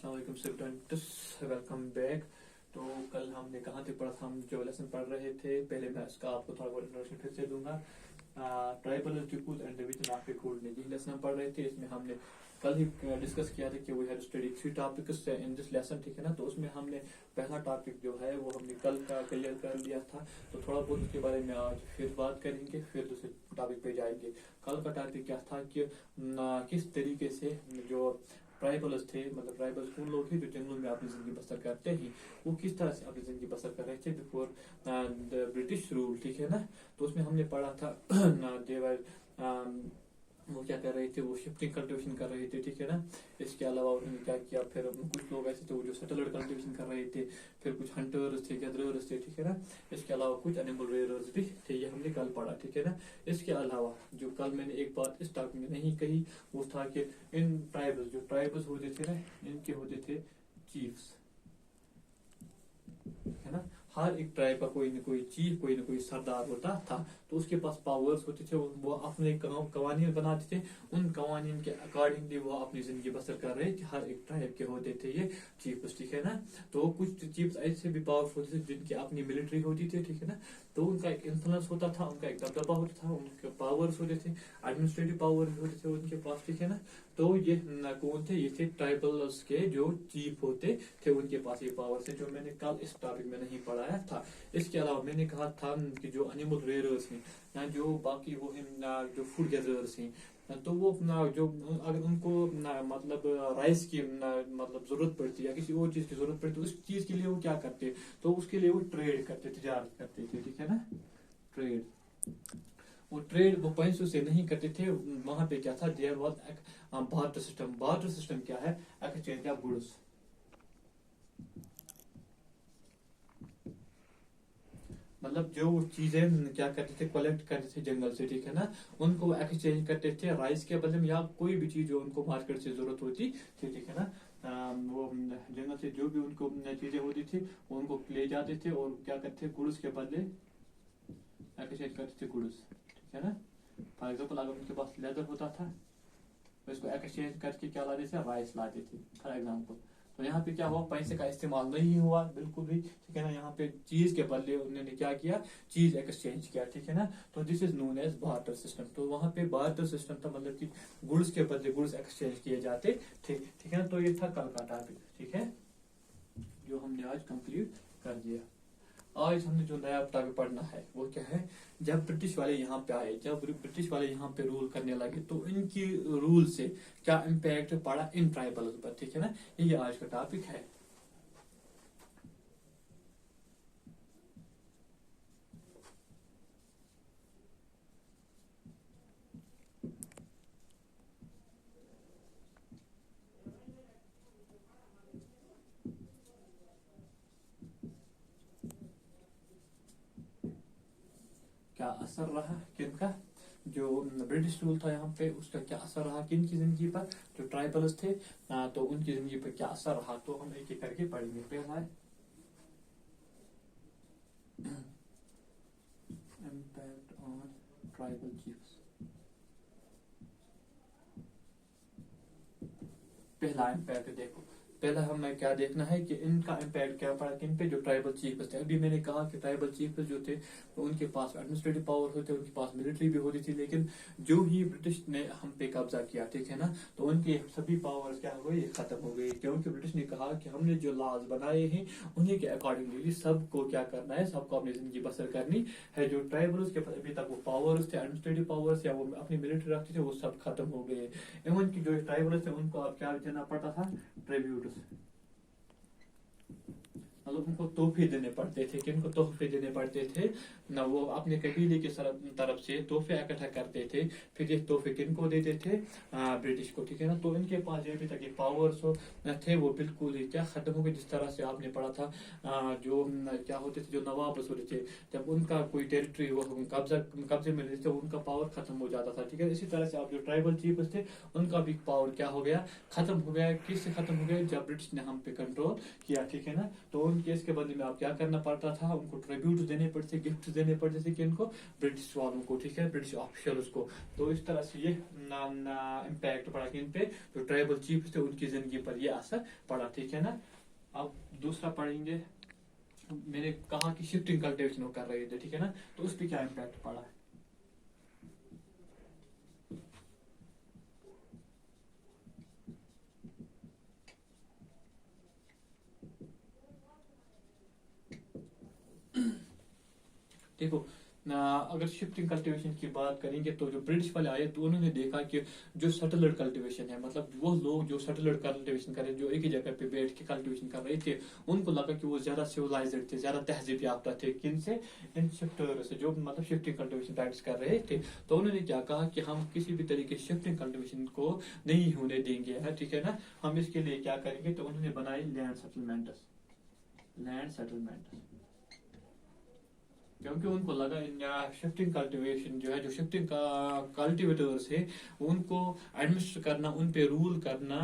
अस्सलाम वालेकुम students, welcome back. तो कल हमने कहाँ तक पढ़ा था? हम जो लेसन पढ़ रहे थे, पहले मैं इसका आपको थोड़ा बहुत इंट्रोडक्शन फिर से दूंगा। Tribal peoples and division of code ये लेसन हम पढ़ रहे थे। इसमें हमने कल ही डिस्कस किया था कि we have study 3 topics in this lesson, ठीक है ना। तो उसमें हमने पहला टॉपिक जो है वो हमने कल का क्लियर कर लिया था। तो थोड़ा बहुत उसके बारे में आज फिर बात करेंगे, फिर दूसरे टॉपिक पे जाएंगे। कल का टॉपिक क्या था कि किस तरीके से जो ट्राइबल्स थे, मतलब ट्राइबल्स उन लोग थे जो जंगलों में अपनी जिंदगी बसर करते हैं, वो किस तरह से अपनी जिंदगी बसर कर रहे थे बिफोर द ब्रिटिश रूल, ठीक है ना। तो उसमें हमने पढ़ा था देवर वो क्या कर रहे थे, वो शिफ्टिंग कल्टिवेशन कर रहे थे, ठीक है ना। इसके अलावा उन्होंने क्या किया, फिर कुछ लोग ऐसे थे वो जो सेटलर कल्टिवेशन कर रहे थे, फिर कुछ हंटर्स थे, गैदरर्स थे, ठीक है ना। इसके अलावा कुछ एनिमल रेयरर्स भी थे, ये हमने कल पढ़ा, ठीक है ना। इसके अलावा जो कल मैंने एक बात इस टॉपिक में नहीं कही, वो था कि इन ट्राइबल्स जो ट्राइबल्स होते थे ना, इनके होते थे चीफ्स, है ना। हर एक ट्राइब का कोई न कोई चीफ, कोई न कोई सरदार होता था। तो उसके पास पावर्स होते थे, वो अपने कवानीन बनाते थे। उन कवानीन के अकॉर्डिंगली वो अपनी जिंदगी बसर कर रहे थे। हर एक ट्राइब के होते थे ये चीफ्स, ठीक है ना। तो कुछ चीफ्स ऐसे भी पावरफुल थे जिनकी अपनी मिलिट्री होती थी, ठीक है ना। तो उनका एक इन्फ्लुएंस होता था, उनका एक दबदबा होता था, उनके पावर्स होते थे, एडमिनिस्ट्रेटिव पावर भी होते थे उनके पास, ठीक है ना। तो ये कौन थे? ये थे ट्राइबल्स के जो चीफ होते थे, उनके पास ये पावर थे, जो मैंने कल इस टॉपिक में नहीं पढ़ाया था। इसके अलावा मैंने कहा था कि जो एनिमल रेयरर्स हैं या जो बाकी वो हैं जो फूड गैदरर्स हैं, तो वो जो अगर उनको मतलब राइस की मतलब जरूरत पड़ती है या किसी और चीज की जरूरत पड़ती है, उस चीज के लिए वो क्या करते, तो उसके लिए वो ट्रेड करते, तिजारत करते थे, ठीक है ना। ट्रेड, वो ट्रेड वो पैसों से नहीं करते थे। वहां पे क्या था, there was barter system. Barter system क्या है? Exchange of goods. मतलब जो चीजें क्या करते थे, कलेक्ट करते थे जंगल से, ठीक है ना, उनको एक्सचेंज करते थे राइस के बदले में या कोई भी चीज जो उनको मार्केट से जरूरत होती थी, ठीक है ना। वो जंगल से जो भी उनको चीजें होती थी उनको ले जाते थे और क्या करते थे, गुड्स के बदले एक्सचेंज करते थे गुड्स, ठीक है ना। फॉर एग्जाम्पल अगर उनके पास लेदर होता था तो इसको एक्सचेंज करके क्या लाते थे, राइस लाते थे, फॉर एग्जाम्पल। तो यहाँ पे क्या हुआ, पैसे का इस्तेमाल नहीं हुआ बिल्कुल भी, ठीक है ना। यहाँ पे चीज के बदले उन्होंने क्या किया, चीज एक्सचेंज किया, ठीक है ना। तो this is known as barter system. तो वहां पे बार्टर सिस्टम था, मतलब कि गुड्स के बदले गुड्स एक्सचेंज किए जाते थे, ठीक है ना। तो ये था कल का टॉपिक, ठीक है, जो हमने आज कंप्लीट कर दिया। आज हमने जो नया टॉपिक पढ़ना है वो क्या है, जब ब्रिटिश वाले यहाँ पे आए, जब ब्रिटिश वाले यहाँ पे रूल करने लगे, तो इनकी रूल से क्या इम्पैक्ट पड़ा इन ट्राइबल पर, ठीक है ना। ये आज का टॉपिक है। क्या असर रहा किनका, जो ब्रिटिश रूल था यहाँ पे, उसका क्या असर रहा किन की जिंदगी पर, जो ट्राइबल्स थे, तो उनकी जिंदगी पर क्या असर रहा। तो हम एक एक करके पढ़ेंगे। पहला है इम्पैक्ट ऑन ट्राइबल चीफ्स। पहला इम्पैक्ट देखो, पहला हमें क्या देखना है कि इनका इम्पैक्ट क्या पड़ा किन पे, जो ट्राइबल चीफ्स थे। अभी मैंने कहा कि ट्राइबल चीफ्स जो थे तो उनके पास एडमिनिस्ट्रेटिव पावर होते, उनके पास मिलिट्री भी होती थी, लेकिन जो ही ब्रिटिश ने हम पे कब्जा किया, ठीक है ना, तो उनके सभी पावर्स क्या हो गए, खत्म हो गई। क्योंकि ब्रिटिश ने कहा कि हमने जो लॉज बनाए हैं उन्हीं के अकॉर्डिंगली सबको क्या करना है, सबको अपनी जिंदगी बसर करनी है। जो ट्राइबल्स के पास अभी तक वो पावर्स थे, एडमिनिस्ट्रेटिव पावर्स या वो अपनी मिलिट्री रखते थे, वो सब खत्म हो गए। इवन की जो ट्राइबल्स थे उनको अब क्या देना पड़ता था, ट्रिब्यूट, मतलब उनको तोहफे देने पड़ते थे। किनको तोहफे देने पड़ते थे ना, वो अपने कबीले की तरफ से तोहफे इकट्ठा करते थे, फिर ये तोहफे किनको देते थे, ब्रिटिश को, ठीक है ना। तो इनके पास जो अभी तक ये पावर्स थे वो बिल्कुल ही क्या खत्म हो गए। जिस तरह से आपने पढ़ा था जो क्या होते थे, जो नवाब होते थे, जब उनका कोई टेरिटरी वो कब्जे में लेते थे, उनका पावर खत्म हो जाता था, ठीक है। इसी तरह से आप जो ट्राइबल चीफ्स थे उनका भी पावर क्या हो गया, खत्म हो गया। किससे खत्म हो गया, जब ब्रिटिश ने हम पे कंट्रोल किया, ठीक है ना। तो उनके इसके बदले में आप क्या करना पड़ता था, उनको ट्रिब्यूट देने पड़ते, गिफ्ट देने पड़ते थे कि इनको ब्रिटिश वालों को, ठीक है, ब्रिटिश ऑफिशियल्स को। तो इस तरह से ये इम्पैक्ट पड़ा कि इन पे जो ट्राइबल चीफ थे उनकी जिंदगी पर ये असर पड़ा, ठीक है ना। अब दूसरा पढ़ेंगे, मैंने कहा कि शिफ्टिंग कल्टीवेशन वो कर रहे थे, ठीक है ना, तो उस पर क्या इम्पैक्ट पड़ा है। देखो अगर शिफ्टिंग कल्टीवेशन की बात करेंगे तो जो ब्रिटिश वाले आए तो उन्होंने देखा कि जो सेटलर्ड कल्टीवेशन है, मतलब वो लोग जो सेटलर्ड कल्टीवेशन कर रहे, जो एक ही जगह पे बैठ के कल्टीवेशन कर रहे थे, उनको लगा कि वो ज्यादा सिविलाइज्ड थे, ज्यादा तहजीब याफ्ता थे। किन से? इन शिफ्टर से, जो मतलब शिफ्टिंग कल्टीवेशन प्रैक्टिस कर रहे थे। तो उन्होंने क्या कहा कि हम किसी भी तरीके से शिफ्टिंग कल्टीवेशन को नहीं होने देंगे, है, ठीक है ना, हम इसके लिए क्या करेंगे। तो उन्होंने बनाई लैंड सेटलमेंट, क्योंकि उनको लगा शिफ्टिंग कल्टीवेशन जो है, जो शिफ्टिंग का कल्टीवेटर्स है, उनको एडमिनिस्टर करना, उन पे रूल करना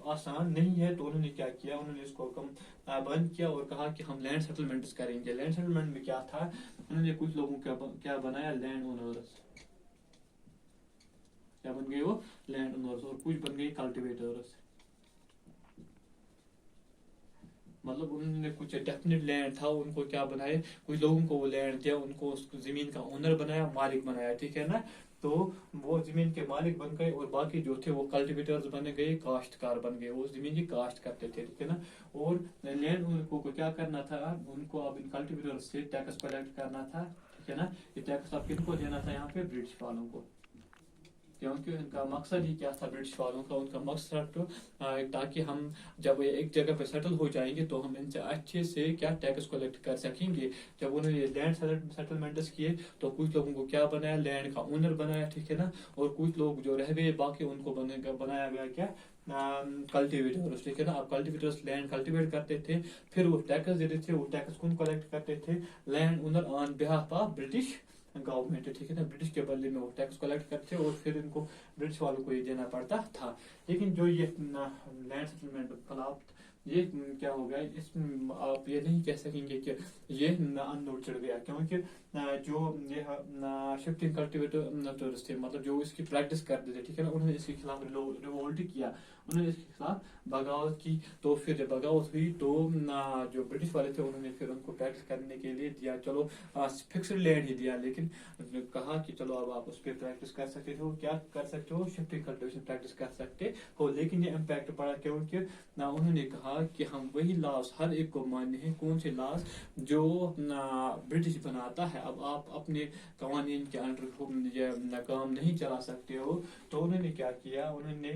आसान नहीं है। तो उन्होंने क्या किया, उन्होंने इसको बंद किया और कहा कि हम लैंड सेटलमेंट्स करेंगे। लैंड सेटलमेंट में क्या था, उन्होंने कुछ लोगों का क्या बनाया, लैंड ओनर्स, क्या बन गए वो, लैंड ओनर्स, और कुछ बन गए कल्टीवेटर्स। मतलब उन्होंने कुछ डेफिनेट लैंड था, उनको क्या बनाए, कुछ लोगों को वो लैंड दिया, उनको उस जमीन का ओनर बनाया, मालिक बनाया, ठीक है ना। तो वो जमीन के मालिक बन गए और बाकी जो थे वो कल्टीवेटर्स बन गए, काश्तकार बन गए, वो जमीन की काश्त करते थे, ठीक है ना। और लैंड उनको को क्या करना था, उनको अब इन कल्टीवेटर्स से टैक्स कलेक्ट करना था, ठीक है ना। ये टैक्स अब किनको देना था, यहाँ पे ब्रिटिश वालों को, क्योंकि उनका मकसद ही क्या था, ब्रिटिश वालों का, उनका मकसद तो ताकि हम जब एक जगह पे सेटल हो जाएंगे तो हम इनसे अच्छे से क्या टैक्स कलेक्ट कर सकेंगे। जब उन्होंने लैंड सेटलमेंट्स किए तो कुछ लोगों को क्या बनाया, लैंड का ओनर बनाया, ठीक है ना। और कुछ लोग जो रह गए बाकी, उनको बनाया गया क्या, कल्टीवेटर्स, ठीक है ना। अब कल्टीवेटर्स लैंड कल्टीवेट करते थे, फिर वो टैक्स देते थे, वो टैक्स कौन कलेक्ट करते थे, land owner on behalf of British government, ठीक है ना। ब्रिटिश के बदले में वो टैक्स कलेक्ट करते और फिर इनको ब्रिटिश वालों को ये देना पड़ता था। लेकिन जो ये लैंड सेटलमेंट खिलाफ ये क्या हो गया, इसमें आप ये नहीं कह सकेंगे कि ये अननोट चढ़ गया, क्योंकि जो ये शिफ्टिंग कल्टीवेटर्स थे, मतलब जो इसकी प्रैक्टिस करते थे, ठीक है ना, उन्होंने इसके खिलाफ रिवोल्ट किया, उन्होंने इसके खिलाफ बगावत की। तो फिर जब बगावत हुई तो जो ब्रिटिश वाले थे उन्होंने फिर उनको प्रैक्टिस करने के लिए दिया, चलो फिक्स्ड लैंड ही दिया, लेकिन कहा कि चलो अब आप उस पर प्रैक्टिस कर सकते हो, क्या कर सकते हो, शिफ्टिंग कल्टीवेशन प्रैक्टिस कर सकते हो। लेकिन ये इम्पैक्ट पड़ा, क्योंकि उन्होंने कहा कि हम वही लॉस हर एक को मान्य हैं, कौन से लॉस, जो ब्रिटिश बनाता है। अब आप अपने कवानीन के अंडर काम नहीं चला सकते हो। तो उन्होंने क्या किया, उन्होंने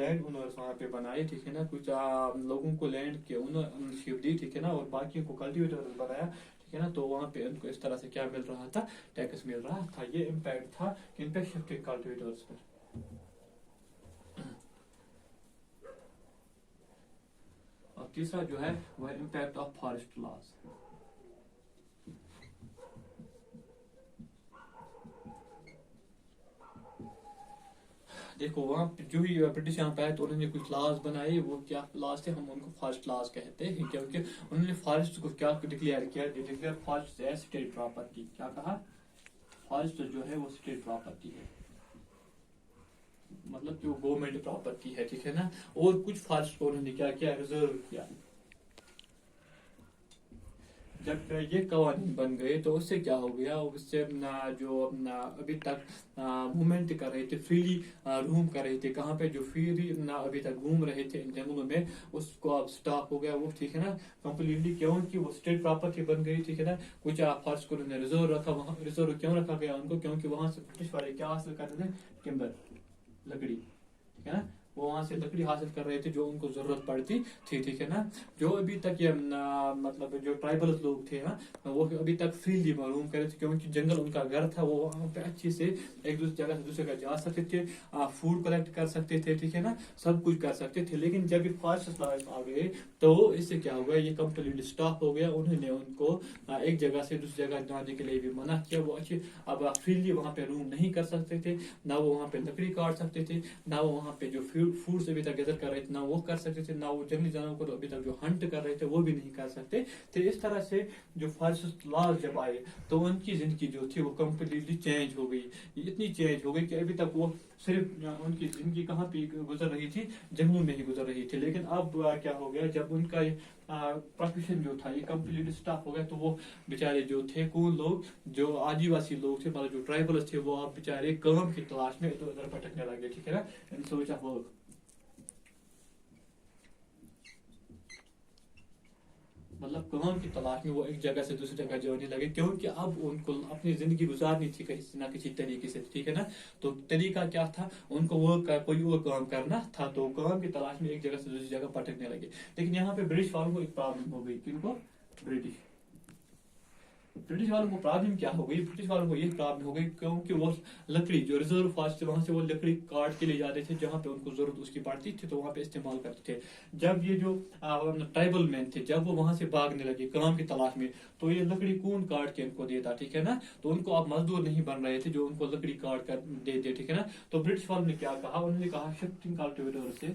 लैंड ओनर्स वहाँ पे बनाए, ठीक है ना, कुछ लोगों को लैंड के ओनरशिप दी, ठीक है ना, और बाकी को कल्टीवेटर्स बनाया, ठीक है ना। तो वहाँ पे उनको इस तरह से क्या मिल रहा था, टैक्स मिल रहा था। ये इम्पैक्ट था किन पे, शिफ्टिंग कल्टीवेटर्स पर। और तीसरा जो है वह इम्पैक्ट ऑफ फॉरेस्ट लॉज। देखो वहाँ जो ही ब्रिटिश यहाँ पे आए तो उन्होंने कुछ लॉज बनाए, वो क्या लॉज थे, हम उनको फॉरेस्ट लॉज कहते हैं, क्योंकि उन्होंने फॉरेस्ट को क्या डिक्लेयर किया, declare forest as state property. क्या कहा, फॉरेस्ट जो है वो स्टेट प्रॉपर्टी है, मतलब कि वो गवर्नमेंट प्रॉपर्टी है, ठीक है ना। और कुछ फॉरेस्ट को उन्होंने क्या किया, रिजर्व किया। जब ये कवानीन बन गए तो उससे क्या हो गया, उससे जो अभी तक मूवमेंट कर रहे थे, फ्रीली रूम कर रहे थे, कहाँ पे जो फ्रीली अभी तक घूम रहे थे इन जंगलों में, उसको अब स्टॉप हो गया वो, ठीक है ना, कम्प्लीटली, क्योंकि वो स्टेट प्रॉपर्टी बन गई, ठीक है ना। कुछ फॉरेस्ट को उन्होंने रिजर्व रखा, वहाँ रिजर्व क्यों रखा गया उनको, क्योंकि वहां से ब्रिटिश वाले क्या हासिल करते थे, टिम्बर, लकड़ी, ठीक है ना, वो वहां से लकड़ी हासिल कर रहे थे जो उनको जरूरत पड़ती थी, ठीक है ना। जो अभी तक ये मतलब जो ट्राइबल लोग थे ना, वो अभी तक फ्रीली मालूम करे थे, क्योंकि जंगल उनका घर था, वो वहाँ पे अच्छे से एक दूसरी जगह से दूसरे जगह जा सकते थे, फूड कलेक्ट कर सकते थे, ठीक है ना, सब कुछ कर सकते थे। लेकिन जब ये फॉरेस्ट लॉज आ गए तो इससे क्या हो गया, ये कम्प्लीटली स्टॉप हो गया। उन्होंने उनको एक जगह से दूसरी जगह जाने के लिए भी मना किया। वो अच्छे अब फ्रीली वहाँ पे रूम नहीं कर सकते थे, ना वो वहाँ पे लकड़ी काट सकते थे, ना वो वहाँ पे जो फूड्स अभी तक गैदर कर रहे थे ना वो कर सकते थे, ना वो जंगली जानवरों को अभी तक जो हंट कर रहे थे वो भी नहीं कर सकते थे। इस तरह से जो फॉरेस्ट लॉज जब आए तो उनकी जिंदगी जो थी वो कम्प्लीटली चेंज हो गई, इतनी चेंज हो गई कि अभी तक वो सिर्फ उनकी जिंदगी कहाँ पे गुजर रही थी, जंगलों में ही गुजर रही थी। लेकिन अब क्या हो गया, जब उनका प्रोफेशन जो था ये कम्प्लीटली स्टॉप हो गया, तो वो बेचारे जो थे कौन लोग, जो आदिवासी लोग थे, मतलब जो ट्राइबल्स थे, वो अब बेचारे काम की तलाश में इधर उधर भटकने लगे, ठीक है ना, इन सर्च ऑफ वर्क। मतलब काम की तलाश में वो एक जगह से दूसरी जगह जाने लगे, क्योंकि अब उनको अपनी जिंदगी गुजारनी थी किसी ना किसी तरीके से, ठीक है ना। तो तरीका क्या था, उनको वो कोई और काम करना था, तो काम की तलाश में एक जगह से दूसरी जगह भटकने लगे। लेकिन यहाँ पे ब्रिटिश वालों को एक प्रॉब्लम हो गई, किनको, ब्रिटिश वालों को प्रॉब्लम क्या हो गई, ब्रिटिश वालों को ये प्रॉब्लम हो गई क्योंकि वो लकड़ी जो रिजर्व फॉरेस्ट थे वहां से वो लकड़ी काट के ले जाते थे, जहां पे उनको जरूरत उसकी पड़ती थी तो वहां पे इस्तेमाल करते थे। जब ये जो ट्राइबल मैन थे, जब वो वहां से भागने लगे काम की तलाश में, तो ये लकड़ी कौन काट के उनको देता, ठीक है ना। तो उनको अब मजदूर नहीं बन रहे थे जो उनको लकड़ी काट कर देते, ठीक है ना। तो ब्रिटिश वालों ने क्या कहा, उन्होंने कहा शिफ्टिंग कल्टीवेटर से,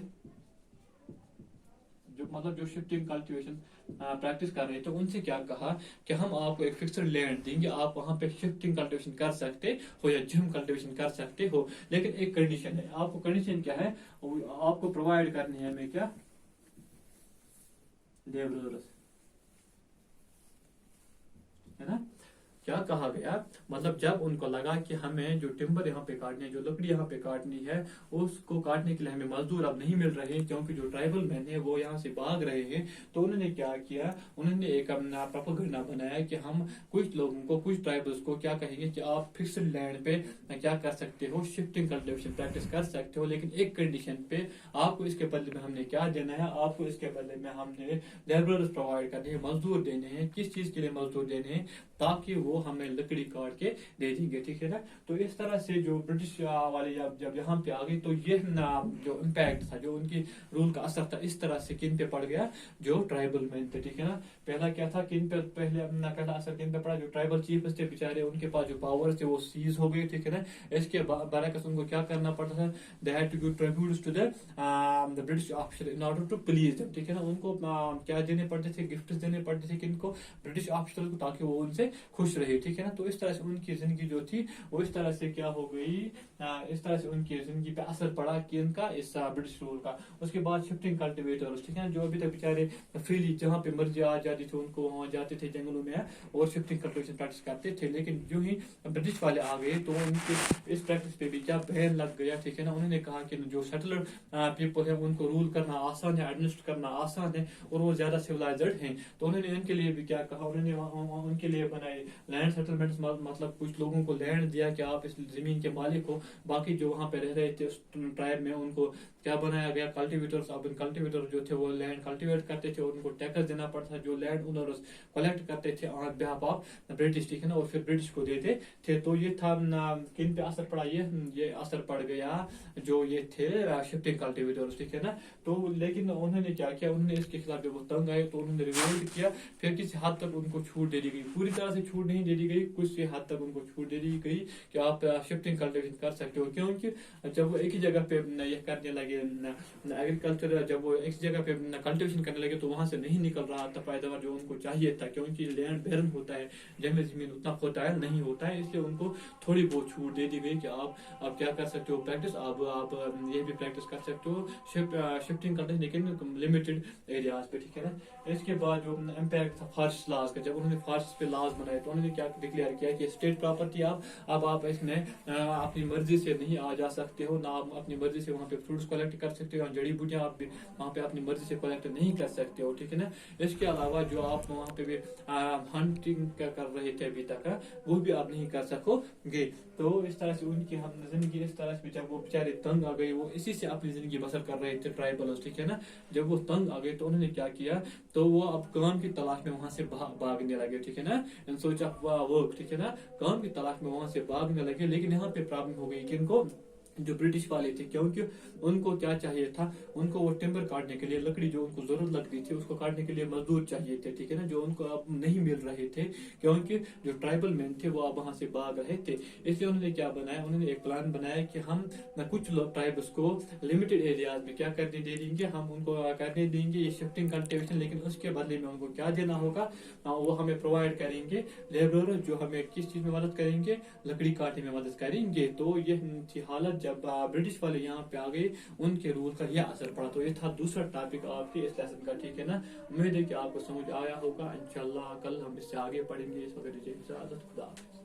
जो मतलब जो शिफ्टिंग कल्टीवेशन प्रैक्टिस कर रहे थे, उनसे क्या कहा कि हम आपको एक फिक्स्ड लैंड देंगे, आप वहां पे शिफ्टिंग कल्टीवेशन कर सकते हो या जिम कल्टीवेशन कर सकते हो, लेकिन एक कंडीशन है। आपको कंडीशन क्या है, आपको प्रोवाइड करनी है हमें क्या, लेबरर्स, है ना। क्या कहा गया, मतलब जब उनको लगा कि हमें जो टिम्बर यहाँ पे काटनी है, जो लकड़ी यहाँ पे काटनी है, उसको काटने के लिए हमें मजदूर अब नहीं मिल रहे हैं, क्योंकि जो ट्राइबल मैन है वो यहाँ से भाग रहे हैं, तो उन्होंने क्या किया, उन्होंने एक अपना प्रोपेगेंडा बनाया कि हम कुछ लोगों को, कुछ ट्राइबल्स को क्या कहेंगे कि आप फिक्स्ड लैंड पे क्या कर सकते हो, शिफ्टिंग कल्टीवेशन प्रैक्टिस कर सकते हो, लेकिन एक कंडीशन पे, आपको इसके बदले में हमने क्या देना है, आपको इसके बदले में हमने लेबरर्स प्रोवाइड करने हैं, मजदूर देने हैं। किस चीज के लिए मजदूर देने हैं, ताकि वो हमें लकड़ी काट के दे देंगे, ठीक है ना। तो इस तरह से जो ब्रिटिश वाले जब यहाँ पे आ गए, तो ये जो इम्पैक्ट था, जो उनकी रूल का असर था, इस तरह से किन पे पड़ गया, जो ट्राइबल मैन थे, ठीक है ना। पहला क्या था, किन पे पहला असर किन पे पड़ा, जो ट्राइबल चीफ्स थे बेचारे, उनके पास जो पावर थे वो सीज हो गए, ठीक है ना। इसके बरअक्स उनको क्या करना पड़ता था, they had to give tributes to the British officer in order to please them, ठीक है ना। उनको क्या देने पड़ते थे, गिफ्ट देने पड़ते थे, किनको, ब्रिटिश ऑफिसर को, ताकि वो उनसे खुश रहे, ठीक है ना। तो इस तरह से उनकी जिंदगी जो थी वो इस तरह से क्या हो गई, इस तरह से उनकी जिंदगी पे असर पड़ा कि इनका इस ब्रिटिश रूल का। उसके बाद शिफ्टिंग कल्टीवेटर्स, ठीक है ना, जो अभी तक बेचारे फ्रीली जहाँ पे मर्जी आ जाती थी, उनको वहाँ जाते थे जंगलों में और शिफ्टिंग कल्टीवेशन प्रैक्टिस करते थे। लेकिन जो ही ब्रिटिश वाले आ गए तो उनके इस प्रैक्टिस पे भी क्या बैन लग गया, ठीक है ना। उन्होंने कहा कि जो सेटलर पीपल है उनको रूल करना आसान है, एडमिनिस्ट्रेट करना आसान है, और वो ज्यादा सिविलाइज्ड हैं। तो उन्होंने इनके लिए भी क्या कहा, उन्होंने उनके लिए बनाए लैंड सेटलमेंट्स, मतलब कुछ लोगों को लैंड दिया कि आप इस जमीन के मालिक हो। बाकी जो वहां पे रह रहे थे उस ट्राइब में, उनको क्या बनाया गया, कल्टीवेटर्स। अब कल्टीवेटर जो थे वो लैंड कल्टीवेट करते थे और उनको टैक्स देना पड़ता था, जो लैंड ओनर्स कलेक्ट करते थे ऑन बिहाफ ऑफ ब्रिटिश, ठीक है ना, और फिर ब्रिटिश को देते थे। तो ये था किन पे असर पड़ा, ये असर पड़ गया जो ये थे शिफ्टिंग कल्टीवेटर्स, ठीक है ना। तो लेकिन उन्होंने क्या किया, उन्होंने इसके खिलाफ जब वो तंग आए तो उन्होंने रिवोल्ट किया। फिर किसी हद तक उनको छूट दे दी गई, पूरी तरह से छूट नहीं दे दी गई, कुछ हद तक उनको छूट दे दी गई कि आप शिफ्टिंग कल्टीवेशन कर सकते हो। क्योंकि जब वो एक ही जगह पे ये करने लगे एग्रीकल्चर, जब वो एक जगह पे कल्टीवेशन करने लगे तो वहां से नहीं निकल रहा था पैदावार जो उनको चाहिए था, क्योंकि लैंड बैरन होता है, जंगली जमीन उतना फर्टाइल नहीं होता है, इसलिए उनको थोड़ी बहुत छूट दे दी गई कि आप क्या कर सकते हो प्रैक्टिस, आप ये भी प्रैक्टिस कर सकते हो शिफ्टिंग कल्टीवेशन, लेकिन लिमिटेड एरियाज पे, ठीक है ना। इसके बाद जो इम्पैक्ट था फॉरेस्ट लॉज का, जब उन्होंने फॉरेस्ट पे लॉज बनाए तो उन्होंने क्या डिक्लेयर किया कि स्टेट प्रॉपर्टी अब आप इसमें अपनी मर्जी से नहीं आ जा सकते हो, ना आप अपनी मर्जी से वहाँ पे फ्रूट्स कलेक्ट कर सकते हो, जड़ी बूटियां आप वहाँ पे अपनी मर्जी से कलेक्ट नहीं कर सकते हो, ठीक है ना। इसके अलावा जो आप वहाँ पे भी हंटिंग कर रहे थे अभी तक, वो भी आप नहीं कर सकोगे। तो इस तरह से उनकी हम जिंदगी इस तरह से, जब वो बेचारे तंग आ गए, वो इसी से अपनी जिंदगी बसर कर रहे थे ट्राइबल्स, ठीक है ना। जब वो तंग आ गए तो उन्होंने क्या किया, तो वो अब काम की तलाश में वहां से भागने लगे, ठीक है ना, इन सोच ऑफ वर्क, ठीक है ना, काम की तलाश में वहां से भागने लगे। लेकिन यहाँ पे प्रॉब्लम हो गई किनको, जो ब्रिटिश वाले थे, क्योंकि उनको क्या चाहिए था, उनको वो टिम्बर काटने के लिए, लकड़ी जो उनको जरूरत लगती थी उसको काटने के लिए मजदूर चाहिए थे, ठीक है ना, जो उनको अब नहीं मिल रहे थे, क्योंकि जो ट्राइबल मैन थे वो अब वहां से भाग रहे थे। इसलिए उन्होंने क्या बनाया, उन्होंने एक प्लान बनाया कि हम न कुछ ट्राइब्स को लिमिटेड एरियाज में क्या करने दे देंगे, हम उनको करने देंगे ये शिफ्टिंग कल्टीवेशन, लेकिन उसके बदले में उनको क्या देना होगा, वो हमें प्रोवाइड करेंगे लेबर जो हमें किस चीज में मदद करेंगे, लकड़ी काटने में मदद करेंगे। तो ये थी हालत जब ब्रिटिश वाले यहाँ पे आ गए, उनके रूल का यह असर पड़ा। तो ये था दूसरा टॉपिक आपके इस लेसन का, ठीक है ना। उम्मीद है कि आपको समझ आया होगा। इंशाल्लाह कल हम इससे आगे पढ़ेंगे। इस वक्त इजाजत, खुदा हाफिज।